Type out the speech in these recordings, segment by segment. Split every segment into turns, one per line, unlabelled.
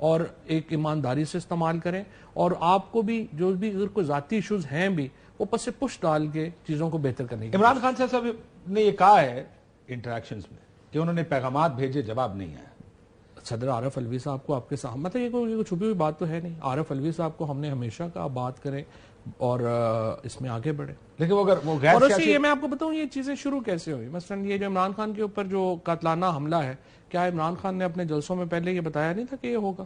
اور ایک ایمانداری سے استعمال کریں, اور آپ کو بھی جو بھی اگر کوئی ذاتی ایشوز ہیں بھی وہ پس سے پش ڈال کے چیزوں کو بہتر کرنے کی.
عمران خان صاحب نے یہ کہا ہے انٹریکشنز میں کہ انہوں نے پیغامات بھیجے, جواب نہیں آیا.
صدر عارف الوی صاحب کو آپ کے سامنے, مطلب یہ کوئی چھپی ہوئی بات تو ہے نہیں. عارف الوی صاحب کو ہم نے ہمیشہ کہا بات کریں اور اس میں آگے بڑھیں.
لیکن اگر وہ غیر
اور
سیاسی,
یہ میں آپ کو بتاؤں یہ چیزیں شروع کیسے ہوئی. مثلا یہ جو عمران خان کے اوپر جو قاتلانہ حملہ ہے, کیا عمران خان نے اپنے جلسوں میں پہلے یہ بتایا نہیں تھا کہ یہ ہوگا؟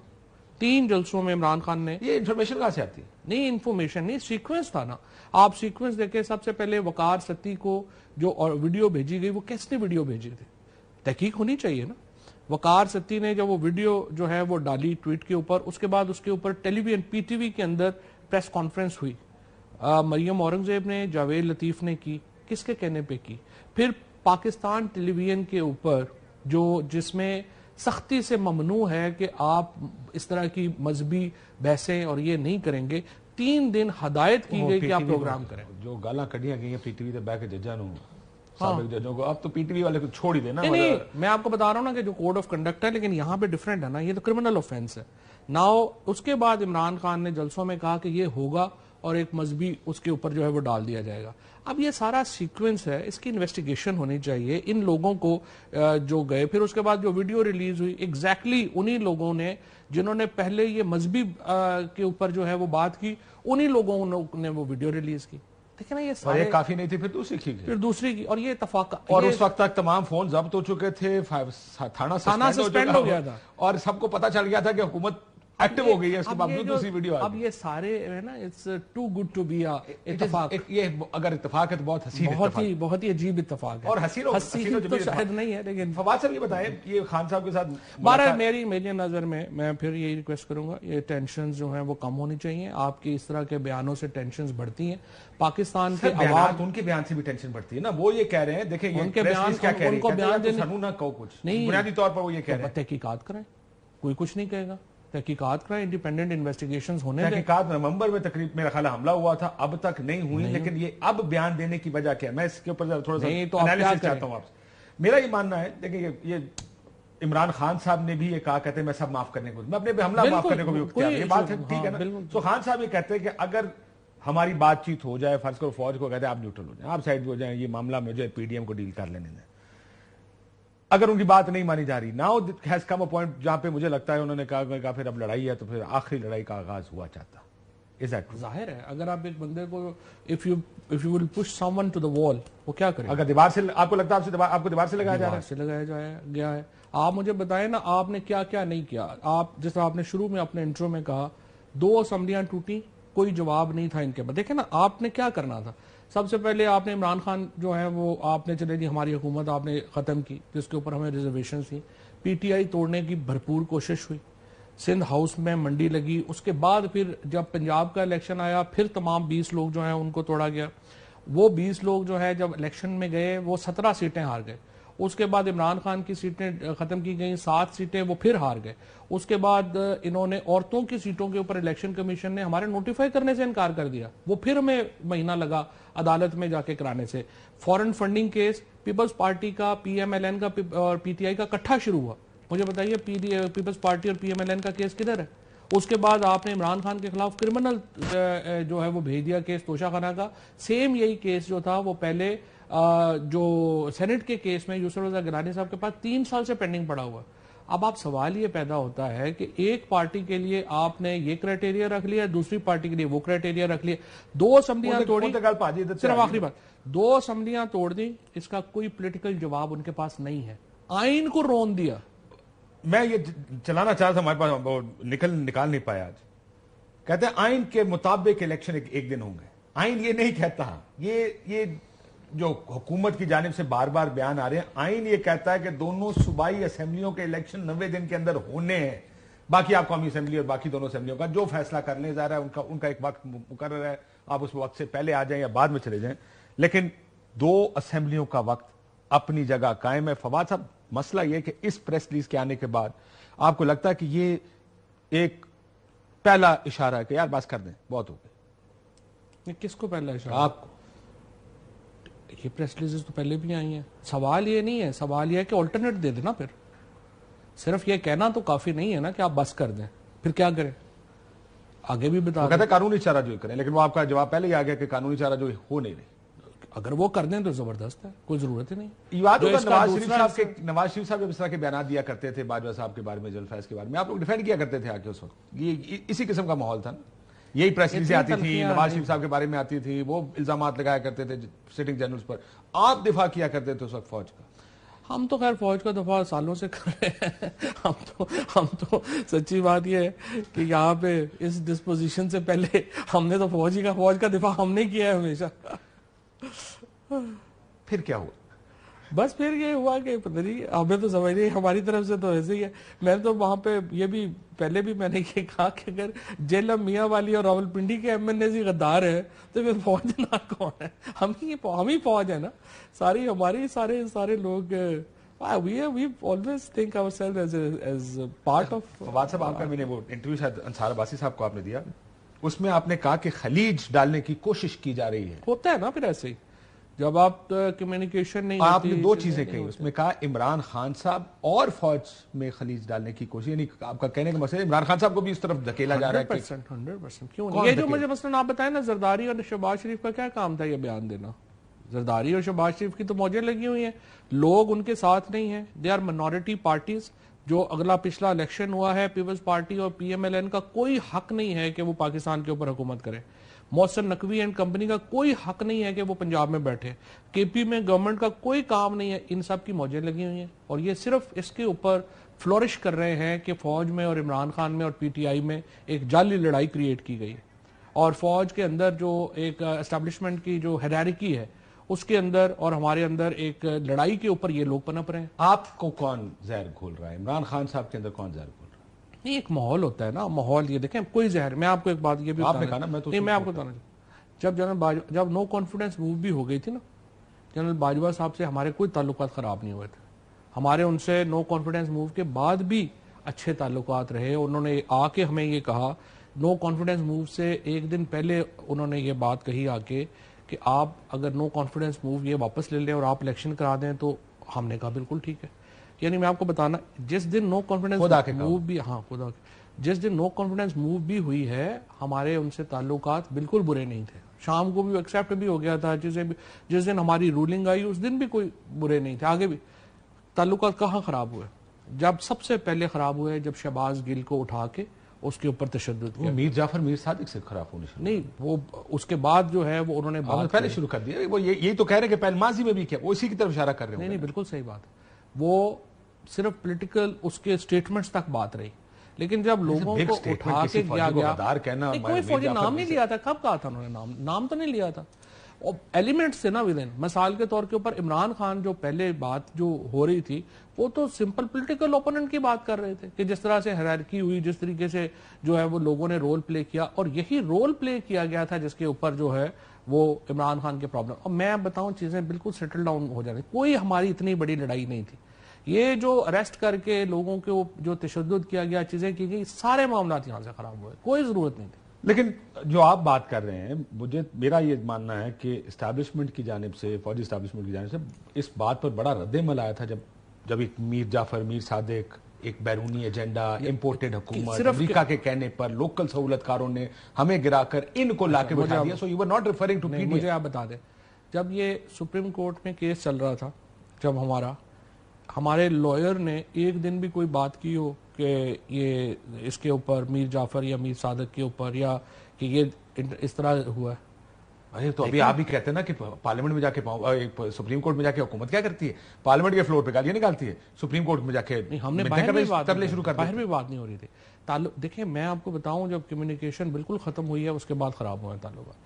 3 جلسوں میں عمران خان نے,
یہ انفارمیشن کہاں سے آتی ہے؟
نہیں انفارمیشن نہیں, سیکوینس تھا نا. آپ سیکوینس دیکھیں, سب سے پہلے وقار ستی کو جو ویڈیو بھیجی گئی وہ کس نے ویڈیو بھیجی تھی؟ تحقیق ہونی چاہیے نا. وقار ستی نے جب وہ ویڈیو جو ہے وہ ڈالی ٹویٹ کے اوپر, اس کے بعد اس کے اوپر ٹیلی ویژن پی ٹی وی کے اندر پریس کانفرنس ہوئی. مریم اورنگزیب نے, جاوید لطیف نے کی, کس کے کہنے پہ کی؟ پھر پاکستان ٹیلی ویژن کے اوپر جو جس میں سختی سے ممنوع ہے کہ آپ اس طرح کی مذہبی بحثیں اور یہ نہیں کریں گے, 3 دن ہدایت کی گئی کہ آپ پروگرام کریں.
جو گالاں کڑیاں گئی ہیں پی ٹی وی تے بیٹھ کے ججاں نو, سابق ججوں کو, اب تو پی ٹی وی والے کو چھوڑ ہی دینا.
نہیں, میں آپ کو بتا رہا ہوں نا کہ جو کوڈ آف کنڈکٹ ہے, لیکن یہاں پہ ڈیفرنٹ ہے نا, یہ تو کرمنل آفینس ہے. ناؤ اس کے بعد عمران خان نے جلسوں میں کہا کہ یہ ہوگا اور ایک مذہبی اس کے اوپر جو ہے وہ ڈال دیا جائے گا. اب یہ سارا سیکوینس ہے, اس کی انویسٹیگیشن ہونی چاہیے. ان لوگوں کو جو گئے, پھر اس کے بعد جو ویڈیو ریلیز ہوئی, ایگزیکٹلی انہی لوگوں نے جنہوں نے پہلے یہ مذہبی کے اوپر جو ہے وہ بات کی, انہی لوگوں نے وہ ویڈیو ریلیز کی. دیکھیں نا یہ سارے,
یہ کافی نہیں تھی, پھر دوسری کی,
پھر دوسری کی, اور یہ اتفاق,
اور اس وقت تک تمام فون ضبط ہو چکے تھے, تھانہ سسپینڈ
ہو گیا تھا,
اور سب کو پتا چل گیا تھا کہ حکومت ایکٹیو ہو گئی ہے. اس کے باوجود دوسری ویڈیو آ گئی.
اب یہ سارے ہے نا, it's too good to be اتفاق.
یہ اگر اتفاق ہے تو بہت حسین اتفاق,
بہت ہی عجیب اتفاق ہے,
اور حسین
تو شاید نہیں ہے. لیکن
فواد صاحب یہ بتائیں, یہ خان صاحب کے ساتھ
بہرحال میری نظر میں پھر یہی ریکویسٹ کروں گا, یہ ٹینشنز جو ہیں وہ کم ہونی چاہیے. آپ کی اس طرح کے بیانوں سے ٹینشنز بڑھتی ہیں. پاکستان کے عوام,
ان کے بیان سے بھی ٹینشن بڑھتی ہے نا. وہ یہ کہہ رہے ہیں, دیکھیں
ان کے بیان, ان کو بیان دینے
نہ کہو کچھ
نہیں,
بنیادی طور پر وہ یہ کہہ رہے ہیں
تحقیقات کریں, کوئی کچھ نہیں کہے گا. تحقیقات کریں, انڈیپینڈنٹ انویسٹیگیشنز ہونے دیں.
تحقیقات نومبر میں تقریب میرا خیال حملہ ہوا تھا, اب تک نہیں ہوئی. لیکن یہ اب بیان دینے کی وجہ کیا ہے, میں اس کے اوپر تھوڑا سا انالیسس چاہتا ہوں آپ سے. میرا یہ ماننا ہے, دیکھیں یہ عمران خان صاحب نے بھی یہ کہا, کہتے ہیں میں سب معاف کرنے کو, میں اپنے حملہ معاف کرنے کو بھی اختیار, یہ بات ہے ٹھیک ہے نا. تو خان صاحب یہ کہتے ہیں کہ اگر ہماری بات چیت ہو جائے, فرض کرو فوج کو کہتے ہیں آپ نیوٹرل ہو جائیں, آپ سائڈ ہو جائیں, یہ معاملہ میں جو ہے پی ڈی ایم کو ڈیل کر لینے دیں. اگر ان کی بات نہیں مانی جا رہی, now has come a point جہاں پہ مجھے لگتا ہے انہوں نے کہا پھر اب لڑائی ہے, تو پھر آخری لڑائی کا آغاز ہوا چاہتا.
ظاہر ہے, اگر آپ ایک بندے کو if you will push someone to the wall, وہ کیا کرے؟
اگر دیوار سے, آپ کو لگتا ہے آپ کو دیوار سے لگایا جا رہا ہے,
سے لگایا گیا ہے. آپ مجھے بتائیں نا, آپ نے کیا کیا نہیں کیا. آپ جس طرح آپ نے شروع میں اپنے انٹرو میں کہا 2 اسمبلیاں ٹوٹی, کوئی جواب نہیں تھا ان کے بعد. دیکھیں نا, آپ نے کیا کرنا تھا. سب سے پہلے آپ نے عمران خان جو ہے وہ آپ نے چلے جی ہماری حکومت آپ نے ختم کی, جس کے اوپر ہمیں ریزرویشن تھی. پی ٹی آئی توڑنے کی بھرپور کوشش ہوئی, سندھ ہاؤس میں منڈی لگی. اس کے بعد پھر جب پنجاب کا الیکشن آیا, پھر تمام 20 لوگ جو ہیں ان کو توڑا گیا. وہ 20 لوگ جو ہے جب الیکشن میں گئے وہ 17 سیٹیں ہار گئے. اس کے بعد عمران خان کی سیٹیں ختم کی گئیں, 7 سیٹیں وہ پھر ہار گئے. اس کے بعد انہوں نے عورتوں کی سیٹوں کے اوپر الیکشن کمیشن نے ہمارے نوٹیفائی کرنے سے انکار کر دیا. وہ پھر ہمیں مہینہ لگا عدالت میں جا کے کرانے سے. فورن فنڈنگ کیس پیپلز پارٹی کا, پی ایم ایل این کا اور پی ٹی آئی کا اکٹھا شروع ہوا. مجھے بتائیے پیپلز پارٹی اور پی ایم ایل این کا کیس کدھر ہے؟ اس کے بعد آپ نے عمران خان کے خلاف کرمنل جو ہے وہ بھیج دیا کیس توشہ خانہ کا. سیم یہی کیس جو تھا وہ پہلے جو سینٹ کے کیس میں یوسف رضا گیلانی صاحب کے پاس 3 سال سے پینڈنگ پڑا ہوا. اب آپ سوال یہ پیدا ہوتا ہے کہ ایک پارٹی کے لیے آپ نے یہ کرائٹیریا رکھ لیا, دوسری پارٹی کے لیے وہ کرائٹیریا رکھ لیا. 2 اسمبلیاں توڑی, صرف آخری بات, 2 اسمبلیاں توڑ دی, اس کا کوئی پولیٹیکل جواب ان کے پاس نہیں ہے. آئین کو رون دیا.
میں یہ چلانا چاہ رہا تھا, ہمارے پاس نکال نہیں پایا. آج کہتے ہیں آئین کے مطابق الیکشن ایک دن ہوں گے. آئین یہ نہیں کہتا, یہ جو حکومت کی جانب سے بار بار بیان آ رہے ہیں, آئین یہ کہتا ہے کہ دونوں صوبائی اسمبلیوں کے الیکشن 90 دن کے اندر ہونے ہیں. باقی آپ قومی اسمبلی اور باقی دونوں اسمبلیوں کا جو فیصلہ کر لیں, ظاہر ہے ان کا ایک وقت مقرر ہے, آپ اس وقت سے پہلے آ جائیں یا بعد میں چلے جائیں, لیکن 2 اسمبلیوں کا وقت اپنی جگہ قائم ہے. فواد صاحب, مسئلہ یہ کہ اس پریس ریلیز کے آنے کے بعد آپ کو لگتا ہے کہ یہ ایک پہلا اشارہ ہے کہ یار بس کر دیں, بہت ہو گئی.
کس کو پہلا اشارہ؟
آپ کو.
یہ پریس ریلیز تو پہلے بھی آئی ہیں. سوال یہ نہیں ہے, سوال یہ ہے کہ آلٹرنیٹ دے دینا. پھر صرف یہ کہنا تو کافی نہیں ہے نا کہ آپ بس کر دیں. پھر کیا کریں؟ آگے بھی بتا
وہ کہتے ہیں قانونی چارہ جوئی کریں، لیکن وہ آپ کا جواب پہلے ہی آ گیا کہ قانونی چارہ جوئی ہو نہیں رہی.
اگر وہ کر دیں تو زبردست ہے، کوئی ضرورت ہی نہیں.
یاد ہوگا نواز شریف صاحب جب اس طرح کے بیانات دیا کرتے تھے باجوہ صاحب کے بارے میں، جنرل فیض کے بارے میں، آپ لوگ ڈیفینڈ کیا کرتے تھے آ کے اس وقت. یہ اسی قسم کا ماحول تھا نا. یہی پریس ریلیزیں آتی تھی، نواز شریف صاحب کے بارے میں آتی تھی، وہ الزامات لگایا کرتے تھے سٹنگ جنرلز پر، آپ دفاع کیا کرتے تھے اس وقت فوج کا.
ہم تو خیر فوج کا دفاع سالوں سے کر رہے ہیں. ہم تو سچی بات یہ ہے کہ یہاں پہ اس ڈسپوزیشن سے پہلے ہم نے تو فوج کا دفاع ہم نے کیا ہے ہمیشہ.
پھر کیا ہوا؟
بس پھر یہ ہوا کہ پتہ نہیں، ہمیں تو سمجھ نہیں، ہماری طرف سے تو ایسے ہی ہے. میں تو وہاں پہ یہ بھی پہلے بھی میں نے یہ کہا کہ اگر جیلم میاں والی اور راولپنڈی کے ایم این اے غدار ہے تو پھر فوج نہ کون ہے؟ ہم ہی فوج ہے نا. ساری ہماری سارے لوگ we always think ourselves as part of.
Fawad صاحب، آپ کا میں نے وہ انٹرویو شاید انصار عباسی صاحب کو آپ نے دیا، اس میں آپ نے کہا کہ خلیج ڈالنے کی کوشش کی جا رہی ہے.
ہوتا ہے نا پھر ایسے ہی جب آپ کمیونیکیشن نہیں
آپ نے دو چیزیں کہی اس میں، کہا عمران خان صاحب اور فوج میں خلیج ڈالنے کی کوشش، یعنی آپ کا کہنے کا مطلب عمران خان صاحب کو بھی اس طرف دھکیلا جا رہا ہے.
100% کیوں نہیں؟ یہ جو مجھے مثلا آپ بتائیں نا، زرداری اور شہباز شریف کا کیا کام تھا یہ بیان دینا؟ زرداری اور شہباز شریف کی تو موجیں لگی ہوئی ہیں، لوگ ان کے ساتھ نہیں ہیں. They are minority parties. جو اگلا پچھلا الیکشن ہوا ہے، پیپلز پارٹی اور پی ایم ایل این کا کوئی حق نہیں ہے کہ وہ پاکستان کے اوپر حکومت کرے. محسن نقوی اینڈ کمپنی کا کوئی حق نہیں ہے کہ وہ پنجاب میں بیٹھے. کے پی میں گورنمنٹ کا کوئی کام نہیں ہے. ان سب کی موجیں لگی ہوئی ہیں اور یہ صرف اس کے اوپر فلورش کر رہے ہیں کہ فوج میں اور عمران خان میں اور پی ٹی آئی میں ایک جعلی لڑائی کریٹ کی گئی ہے، اور فوج کے اندر جو ایک اسٹیبلشمنٹ کی جو ہیرارکی ہے اس کے اندر اور ہمارے اندر ایک لڑائی کے اوپر یہ لوگ پنپ رہے ہیں.
آپ کو کون زہر گھول رہا ہے؟ عمران خان صاحب کے اندر کون زہر گھول رہا ہے؟
نہیں، ایک ماحول ہوتا ہے نا، ماحول. یہ دیکھیں کوئی زہر، میں آپ کو ایک بات یہ بھی
آپ نے کہا نا، میں
آپ کو بتانا جب نو کانفیڈنس موو بھی ہو گئی تھی نا، جنرل باجوہ صاحب سے ہمارے کوئی تعلقات خراب نہیں ہوئے تھے. ہمارے ان سے نو کانفیڈنس موو کے بعد بھی اچھے تعلقات رہے. انہوں نے آ کے ہمیں یہ کہا، نو کانفیڈنس موو سے ایک دن پہلے انہوں نے یہ بات کہی آ کے کہ آپ اگر نو کانفیڈنس موو یہ واپس لے لیں اور آپ الیکشن کرا دیں تو ہم نے کہا بالکل ٹھیک ہے. یعنی میں آپ کو بتانا، جس دن نو کانفیڈنس موو بھی، ہاں خدا جس دن نو کانفیڈنس موو بھی ہوئی ہے، ہمارے ان سے تعلقات بالکل برے نہیں تھے. شام کو بھی ایکسیپٹ بھی ہو گیا تھا. جس دن ہماری رولنگ آئی اس دن بھی کوئی برے نہیں تھے. آگے بھی تعلقات کہاں خراب ہوئے؟ جب سب سے پہلے خراب ہوئے جب شہباز گل کو اٹھا کے اس کے اوپر تشدد کیا.
میر جعفر میر صادق سے خراب ہونے شروع
نہیں، وہ اس کے بعد جو ہے وہ انہوں نے بات
پہلے شروع کر دیا. وہ یہی تو کہہ رہے کہ پہلے ماضی میں بھی کیا، وہ اسی کی طرف اشارہ کر رہے ہیں.
نہیں بالکل صحیح بات ہے. وہ صرف پولیٹیکل اس کے سٹیٹمنٹس تک بات رہی، لیکن جب لوگوں کو اٹھا کے کیا گیا، کوئی فوجی نام نہیں لیا تھا. کب کہا تھا انہوں نے نام تو نہیں لیا تھا. ایلیمنٹس تھے نا ودن. مثال کے طور کے اوپر عمران خان جو پہلے بات جو ہو رہی تھی وہ تو سمپل پولیٹیکل اوپوننٹ کی بات کر رہے تھے کہ جس طرح سے ہیرارکی ہوئی، جس طریقے سے جو ہے وہ لوگوں نے رول پلے کیا، اور یہی رول پلے کیا گیا تھا جس کے اوپر جو ہے وہ عمران خان کے پرابلم. اور میں بتاؤں چیزیں بالکل سیٹل ڈاؤن ہو جاتی. کوئی ہماری اتنی بڑی لڑائی نہیں تھی. یہ جو اریسٹ کر کے لوگوں کے جو تشدد کیا گیا، چیزیں کی گئی، سارے معاملات یہاں سے خراب ہوئے. کوئی ضرورت نہیں تھی.
لیکن جو آپ بات کر رہے ہیں، میرا یہ ماننا ہے کہ اسٹیبلشمنٹ کی جانب سے، فوجی اسٹیبلشمنٹ کی جانب سے اس بات پر بڑا رد عمل آیا تھا جب ایک میر جعفر میر صادق، ایک بیرونی ایجنڈا، امپورٹڈ حکومت، امریکہ کے کہنے پر لوکل سہولت کاروں نے ہمیں گرا کر ان کو لا کے بٹھا دیا. So you are not referring to P D A.
مجھے آپ بتا دیں، جب یہ سپریم کورٹ میں کیس چل رہا تھا، جب ہمارے لائر نے ایک دن بھی کوئی بات کی ہو کہ یہ اس کے اوپر میر جعفر یا میر صادق کے اوپر، یا کہ یہ اس طرح ہوا ہے؟
تو ابھی آپ بھی کہتے ہیں نا کہ پارلیمنٹ میں جا کے، سپریم کورٹ میں جا کے حکومت کیا کرتی ہے؟ پارلیمنٹ کے فلور پہ گالیاں نکالتی ہے. سپریم کورٹ میں جا کے
ہم نے باہر بھی بات نہیں ہو رہی تھی. دیکھیں میں آپ کو بتاؤں، جب کمیونیکیشن بالکل ختم ہوئی ہے اس کے بعد خراب ہوا ہے تعلقات.